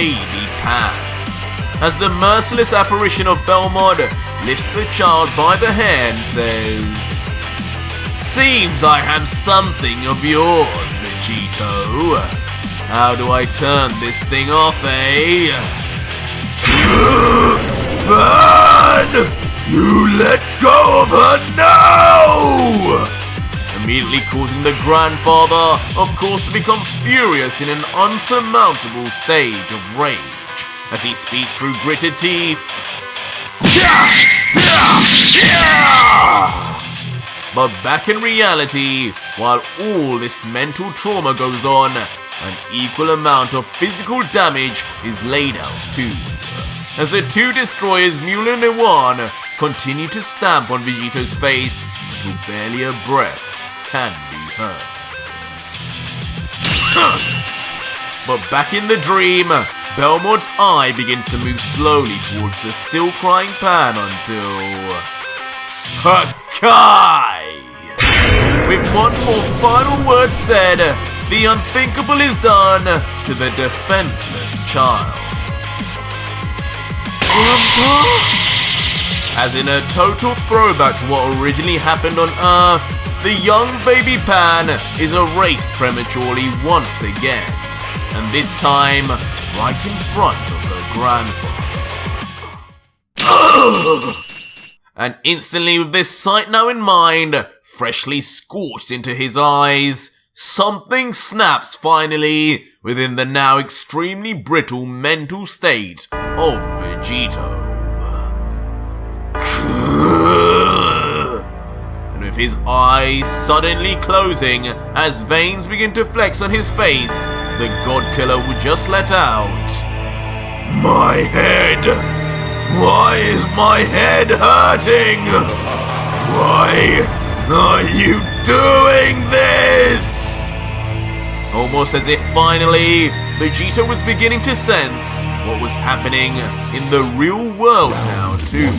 baby Pan. As the merciless apparition of Belmod lifts the child by the hair and says, "Seems I have something of yours, Vegito. How do I turn this thing off, eh?" "Pan! You let go of her now!" Immediately causing the grandfather, of course, to become furious in an unsurmountable stage of rage as he speaks through gritted teeth. But back in reality, while all this mental trauma goes on, an equal amount of physical damage is laid out too, as the two destroyers Mule and Iwan continue to stamp on Vegito's face until barely a breath can be heard. But back in the dream, Belmod's eye begins to move slowly towards the still crying Pan until... Hakai! With one more final word said, the unthinkable is done to the defenseless child. As in a total throwback to what originally happened on Earth, the young baby Pan is erased prematurely once again, and this time right in front of her grandfather. And instantly, with this sight now in mind, freshly scorched into his eyes, something snaps finally within the now extremely brittle mental state of Vegito. And with his eyes suddenly closing as veins begin to flex on his face, the God Killer would just let out, "My head! Why is my head hurting? Why are you doing this?" Almost as if finally, Vegito was beginning to sense what was happening in the real world now too.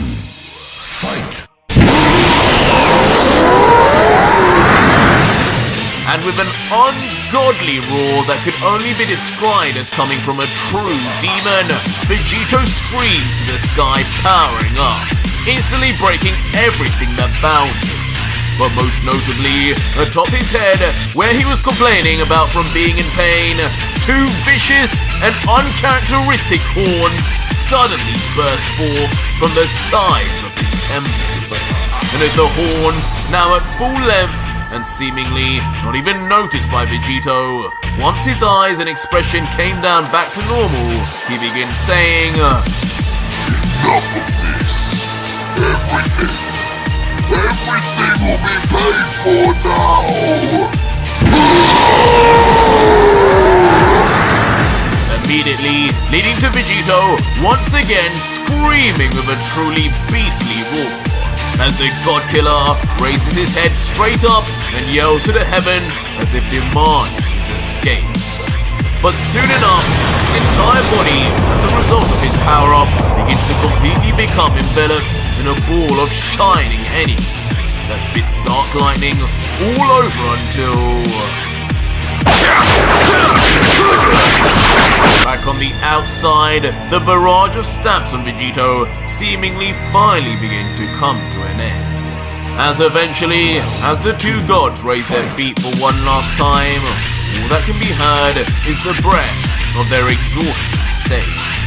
And with an ungodly roar that could only be described as coming from a true demon, Vegito screams to the sky, powering up, instantly breaking everything that bound him. But most notably, atop his head, where he was complaining about from being in pain, two vicious and uncharacteristic horns suddenly burst forth from the sides of his temple. And with the horns now at full length, and seemingly not even noticed by Vegito, once his eyes and expression came down back to normal, he begins saying, "Enough of this. Everything will be paid for now." Immediately leading to Vegito once again screaming with a truly beastly roar, as the God Killer raises his head straight up and yells to the heavens as if demanding his escape. But soon enough, his entire body, as a result of his power-up, begins to completely become enveloped in a ball of shining energy that spits dark lightning all over until... Back on the outside, the barrage of stamps on Vegito seemingly finally begin to come to an end. As eventually, as the two gods raise their feet for one last time, all that can be heard is the breaths of their exhausted states.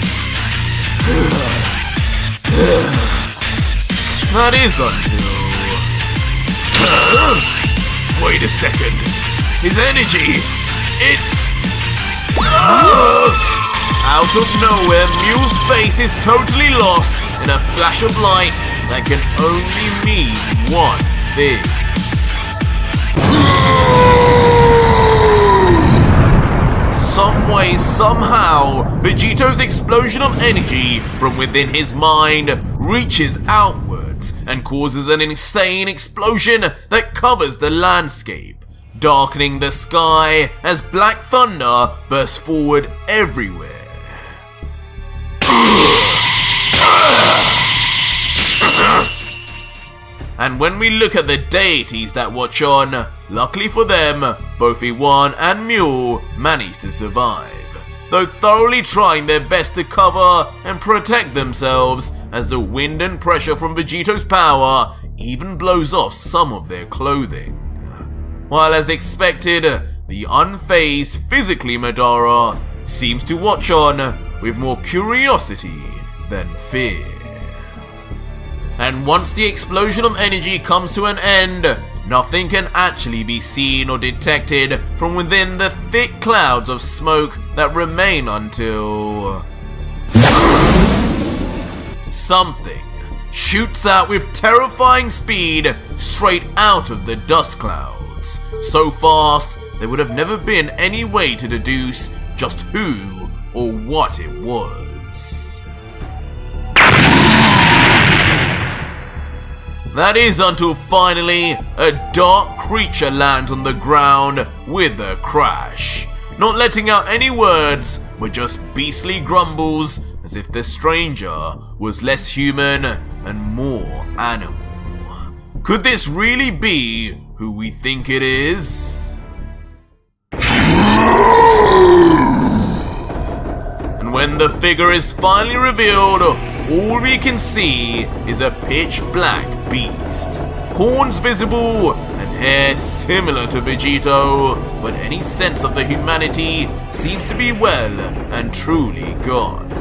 That is until... Wait a second. His energy, it's... Out of nowhere, Mule's face is totally lost in a flash of light that can only mean one thing. Some way, somehow, Vegito's explosion of energy from within his mind reaches outwards and causes an insane explosion that covers the landscape, darkening the sky as black thunder bursts forward everywhere. And when we look at the deities that watch on, luckily for them, both Iwan and Mule manage to survive, though thoroughly trying their best to cover and protect themselves as the wind and pressure from Vegito's power even blows off some of their clothing. While as expected, the unfazed, physically Madara seems to watch on with more curiosity than fear. And once the explosion of energy comes to an end, nothing can actually be seen or detected from within the thick clouds of smoke that remain until something shoots out with terrifying speed straight out of the dust clouds, so fast there would have never been any way to deduce just who or what it was. That is until finally a dark creature lands on the ground with a crash, not letting out any words but just beastly grumbles as if the stranger was less human and more animal. Could this really be who we think it is? And when the figure is finally revealed, all we can see is a pitch black beast, horns visible and hair similar to Vegito, but any sense of the humanity seems to be well and truly gone.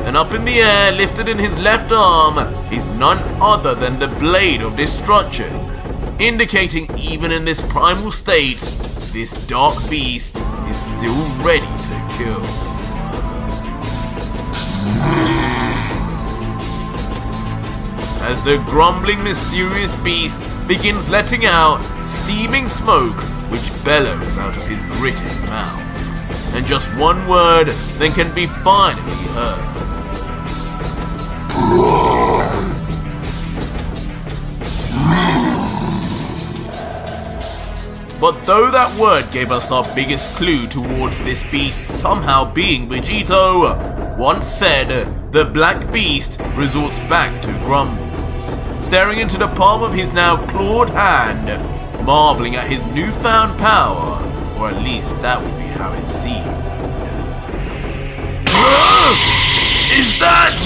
And up in the air, lifted in his left arm, is none other than the Blade of Destruction, indicating even in this primal state, this dark beast is still ready to kill. As the grumbling, mysterious beast begins letting out steaming smoke which bellows out of his gritted mouth, and just one word then can be finally heard. But though that word gave us our biggest clue towards this beast somehow being Vegito, once said, the black beast resorts back to grumbles, staring into the palm of his now clawed hand, marveling at his newfound power, or at least that would be how it seemed. Is that?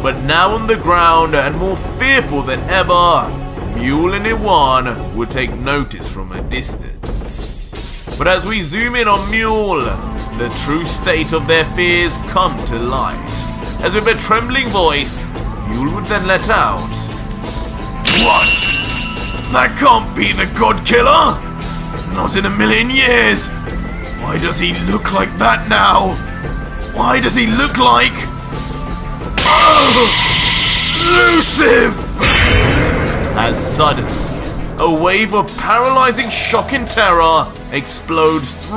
But now on the ground and more fearful than ever, Mule and Iwan would take notice from a distance. But as we zoom in on Mule, the true state of their fears come to light, as with a trembling voice, Mule would then let out, "What? That can't be the God Killer? Not in a million years! Why does he look like that now? Why does he look like... Oh! Elusive!" As suddenly, a wave of paralyzing shock and terror explodes through